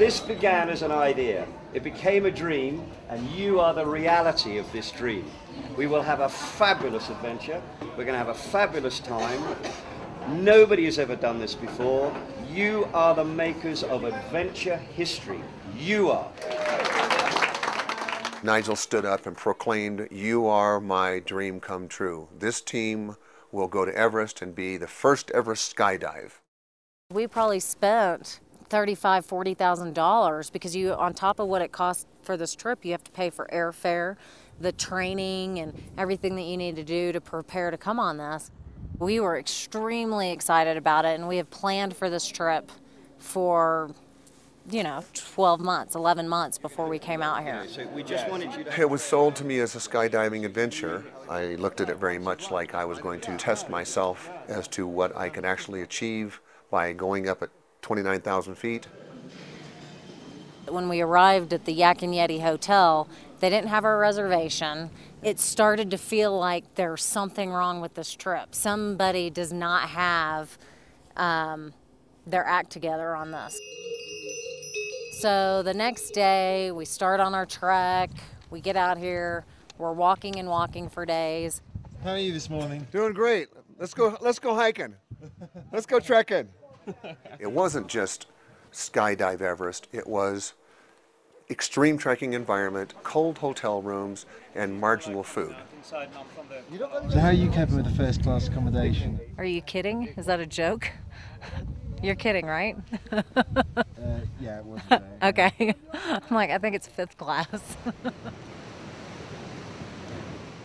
This began as an idea. It became a dream, and you are the reality of this dream. We will have a fabulous adventure. We're going to have a fabulous time. Nobody has ever done this before. You are the makers of adventure history. You are. Nigel stood up and proclaimed, "You are my dream come true. This team will go to Everest and be the first Everest skydive." We probably spent $35,000, $40,000 because on top of what it costs for this trip, you have to pay for airfare, the training, and everything that you need to do to prepare to come on this. We were extremely excited about it, and we have planned for this trip for 12 months, 11 months before we came out here. So we just wanted you to... It was sold to me as a skydiving adventure. I looked at it very much like I was going to test myself as to what I could actually achieve by going up at 29,000 feet. When we arrived at the Yak and Yeti Hotel, they didn't have a reservation. It started to feel like there's something wrong with this trip. Somebody does not have their act together on this. So the next day, we start on our trek, we get out here, we're walking and walking for days. How are you this morning? Doing great. Let's go hiking. Let's go trekking. It wasn't just skydive Everest, it was extreme trekking environment, cold hotel rooms, and marginal food. So how are you coping with the first class accommodation? Are you kidding? Is that a joke? You're kidding, right? Yeah, it wasn't there. Okay. I'm like, I think it's 5th class.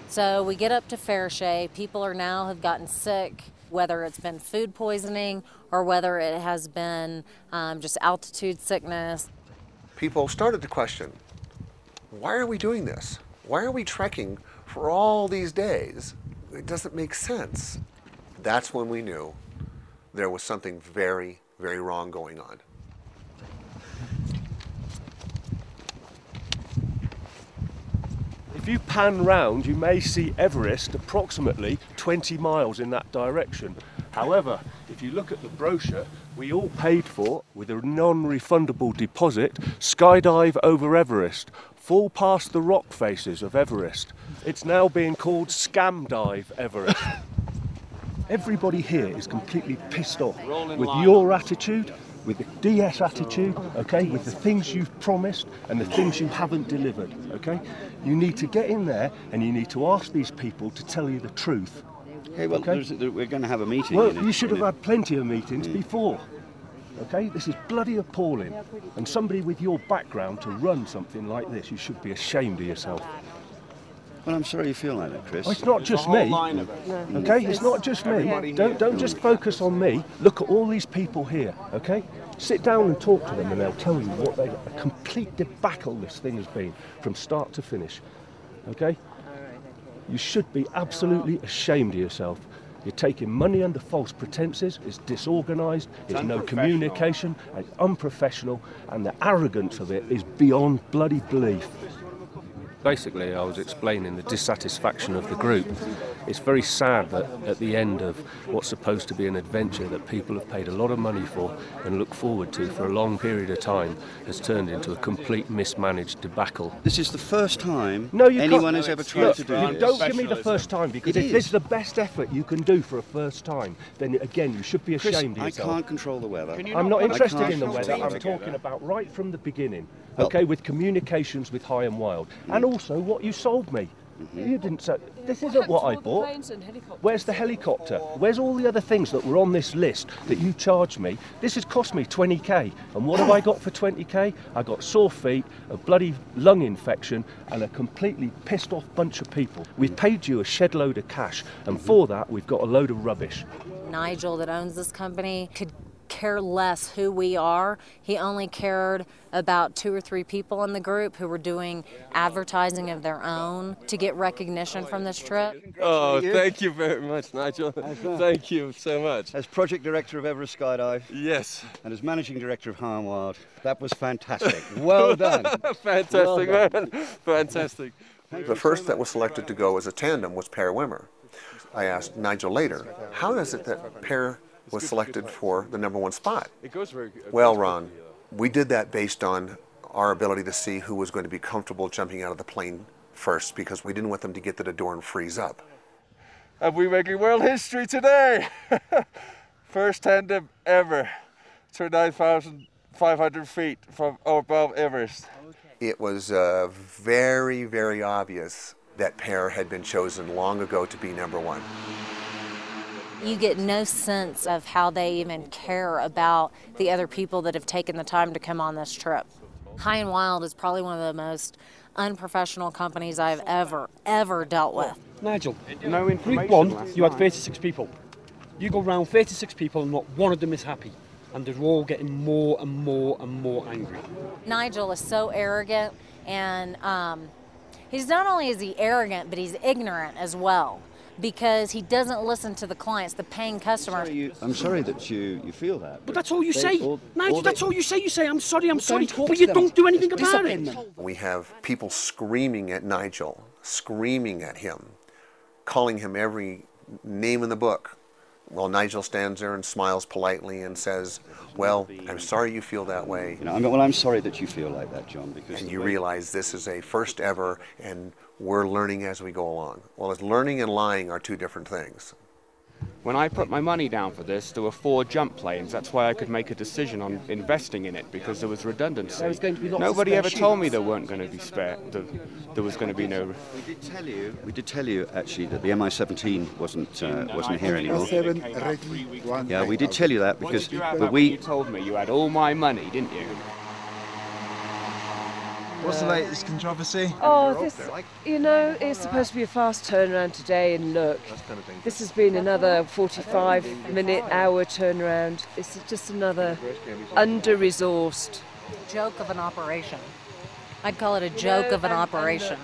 So we get up to Fairshea. People have gotten sick, whether it's been food poisoning or whether it has been just altitude sickness. People started to question, why are we doing this? Why are we trekking for all these days? It doesn't make sense. That's when we knew there was something very, very wrong going on. If you pan round, you may see Everest approximately 20 miles in that direction. However, if you look at the brochure, we all paid for, with a non-refundable deposit, skydive over Everest, fall past the rock faces of Everest. It's now being called Scam Dive Everest. Everybody here is completely pissed off with your attitude, with the DS attitude, okay, with the things you've promised and the things you haven't delivered, okay? You need to get in there and you need to ask these people to tell you the truth. Okay, well, okay? we're going to have a meeting. Well, you should have had plenty of meetings before, okay? This is bloody appalling. And somebody with your background to run something like this, you should be ashamed of yourself. Well, I'm sorry you feel like that, Chris. Well, it's not just me, okay? It's not just me. Don't just focus on me. Look at all these people here, okay? Sit down and talk to them and they'll tell you what a complete debacle this thing has been from start to finish, okay? You should be absolutely ashamed of yourself. You're taking money under false pretenses, it's disorganised, it's no communication, it's unprofessional, and the arrogance of it is beyond bloody belief. Basically, I was explaining the dissatisfaction of the group. It's very sad that at the end of what's supposed to be an adventure that people have paid a lot of money for and look forward to for a long period of time has turned into a complete mismanaged debacle. This is the first time anyone anyone has ever tried to do this. Don't give me the first time, because if this is the best effort you can do for a first time, then again you should be ashamed of yourself. I can't control the weather. I'm not interested in the weather, I'm talking about right from the beginning, okay, with communications with High and Wild. And also what you sold me. You didn't say, this isn't what I bought. Where's the helicopter? Where's all the other things that were on this list that you charged me? This has cost me 20k. And what have I got for 20k? I got sore feet, a bloody lung infection, and a completely pissed off bunch of people. We've paid you a shed load of cash, and for that we've got a load of rubbish. Nigel, that owns this company, could care less who we are. He only cared about 2 or 3 people in the group who were doing advertising of their own to get recognition from this trip. Oh, thank you very much, Nigel. Thank you so much. As project director of Elbrus Skydive, yes, and as managing director of High and Wild, that was fantastic. Well done. Fantastic, well done. Man. Fantastic. The first that was selected to go as a tandem was Per Wimmer. I asked Nigel later, how is it that Per was selected for the #1 spot? It goes very good. Well, Ron, We did that based on our ability to see who was going to be comfortable jumping out of the plane first, because we didn't want them to get to the door and freeze up. And we're making world history today! First tandem ever to 9,500 feet from above Everest. It was very, very obvious that pair had been chosen long ago to be #1. You get no sense of how they even care about the other people that have taken the time to come on this trip. High and Wild is probably one of the most unprofessional companies I've ever dealt with. Nigel, No week information. 1, you had 36 people. You go round 36 people and not one of them is happy. And they're all getting more and more and more angry. Nigel is so arrogant, and he's not only is he arrogant, but he's ignorant as well, because he doesn't listen to the clients, the paying customers. I'm sorry that you feel that. But that's all you say. Nigel, that's all you say. You say, I'm sorry, Well, sorry, don't talk but to you them. don't do anything Just about discipline it. them. We have people screaming at Nigel, screaming at him, calling him every name in the book. Well, Nigel stands there and smiles politely and says, well, I'm sorry you feel that way. I'm sorry that you feel like that, John, because And you realize this is a first ever and we're learning as we go along. Well, as learning and lying are two different things. When I put my money down for this, there were 4 jump planes. That's why I could make a decision on investing in it, because there was redundancy. There was going to be lots of Nobody spare ever told sheets. me there weren't going to be spare. There was going to be no. we did tell you actually that the MI-17 wasn't here anymore. Yeah, we did tell you that because You told me you had all my money, didn't you? What's the latest controversy? Oh, this, you know, it's supposed to be a fast turnaround today, and look, this has been another 45-minute, hour turnaround. It's just another under-resourced Joke of an operation. I'd call it a joke of an operation.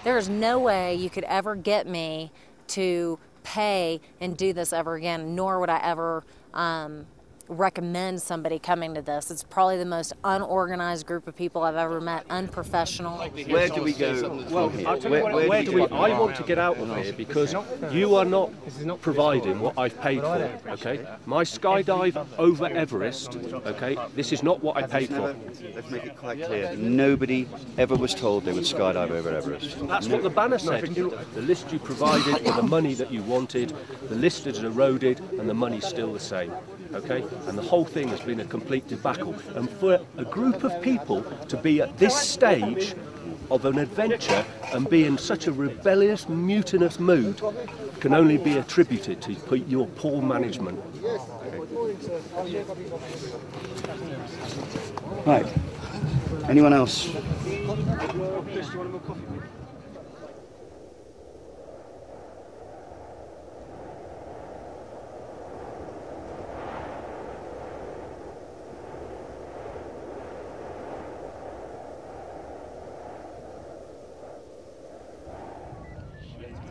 There is no way you could ever get me to pay and do this ever again, nor would I ever recommend somebody coming to this. It's probably the most unorganized group of people I've ever met, unprofessional. Where do we go? Well, I'll tell you what, where do we? I want to get out of here because you are not providing what I've paid for. Okay, my skydive over Everest. Okay, this is not what I paid for. Let's make it quite clear. Nobody ever was told they would skydive over Everest. That's what the banner said. The list you provided for the money that you wanted, the list is eroded, and the money's still the same. Okay, and the whole thing has been a complete debacle. And for a group of people to be at this stage of an adventure and be in such a rebellious, mutinous mood can only be attributed to your poor management. Right. Anyone else?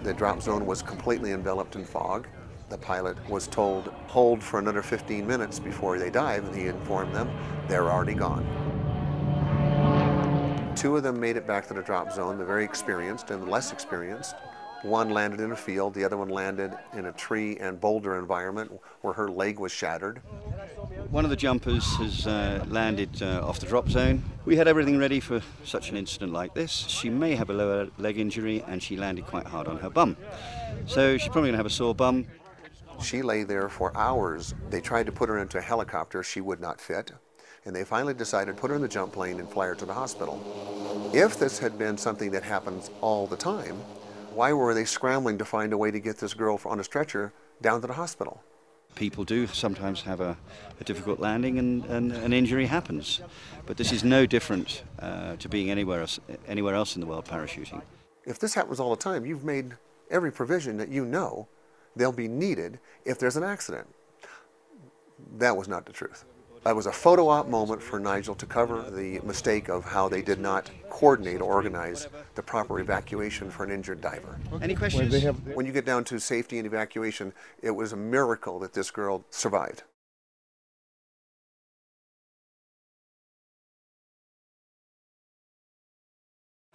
The drop zone was completely enveloped in fog. The pilot was told, hold for another 15 minutes before they dive, and he informed them they're already gone. 2 of them made it back to the drop zone, the very experienced and the less experienced. One landed in a field, the other one landed in a tree and boulder environment where her leg was shattered. One of the jumpers has landed off the drop zone. We had everything ready for such an incident like this. She may have a lower leg injury and she landed quite hard on her bum. So she's probably going to have a sore bum. She lay there for hours. They tried to put her into a helicopter. She would not fit. And they finally decided to put her in the jump plane and fly her to the hospital. If this had been something that happens all the time, why were they scrambling to find a way to get this girl on a stretcher down to the hospital? People do sometimes have a difficult landing and an injury happens. But this is no different to being anywhere else in the world parachuting. If this happens all the time, you've made every provision that you know they'll be needed if there's an accident. That was not the truth. It was a photo op moment for Nigel to cover the mistake of how they did not coordinate or organize the proper evacuation for an injured diver. Any questions? When you get down to safety and evacuation, it was a miracle that this girl survived.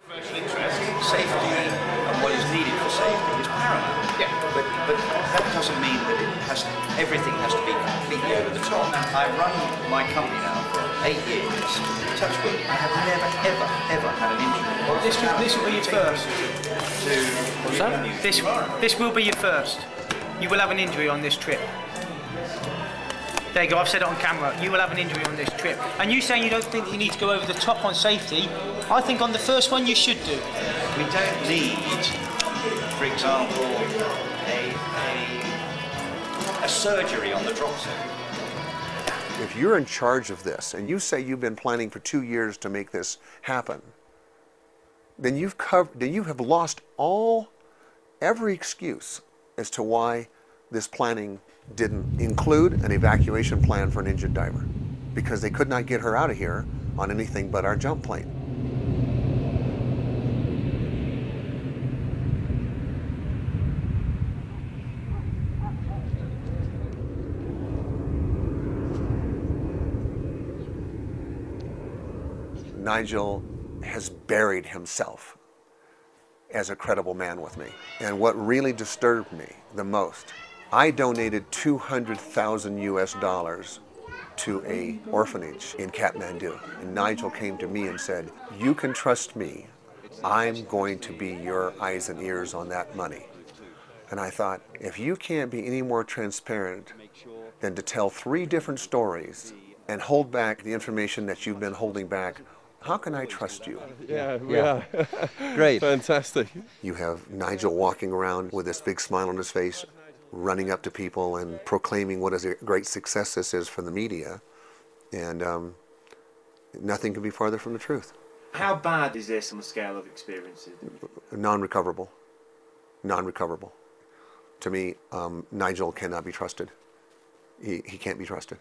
Special interest, safety and what is needed for safety is paramount. Yeah. But that doesn't mean that everything has to be completely over the top. I've run my company now for 8 years. Touch wood, I have never, ever had an injury. Well, this will be your first. What's that? This will be your first. You will have an injury on this trip. There you go, I've said it on camera. You will have an injury on this trip. And you saying you don't think you need to go over the top on safety, I think on the first one you should do. We don't need, for example, a surgery on the drop zone. If you're in charge of this and you say you've been planning for 2 years to make this happen, then you have lost every excuse as to why this planning didn't include an evacuation plan for an injured diver, because they could not get her out of here on anything but our jump plane. Nigel has buried himself as a credible man with me. And what really disturbed me the most, I donated 200,000 US dollars to an orphanage in Kathmandu. And Nigel came to me and said, "You can trust me. I'm going to be your eyes and ears on that money." And I thought, if you can't be any more transparent than to tell 3 different stories and hold back the information that you've been holding back, how can I trust you? Yeah. Great. Fantastic. You have Nigel walking around with this big smile on his face, running up to people and proclaiming what a great success this is for the media. And nothing can be farther from the truth. How bad is this on the scale of experiences? Non-recoverable. Non-recoverable. To me, Nigel cannot be trusted. He can't be trusted.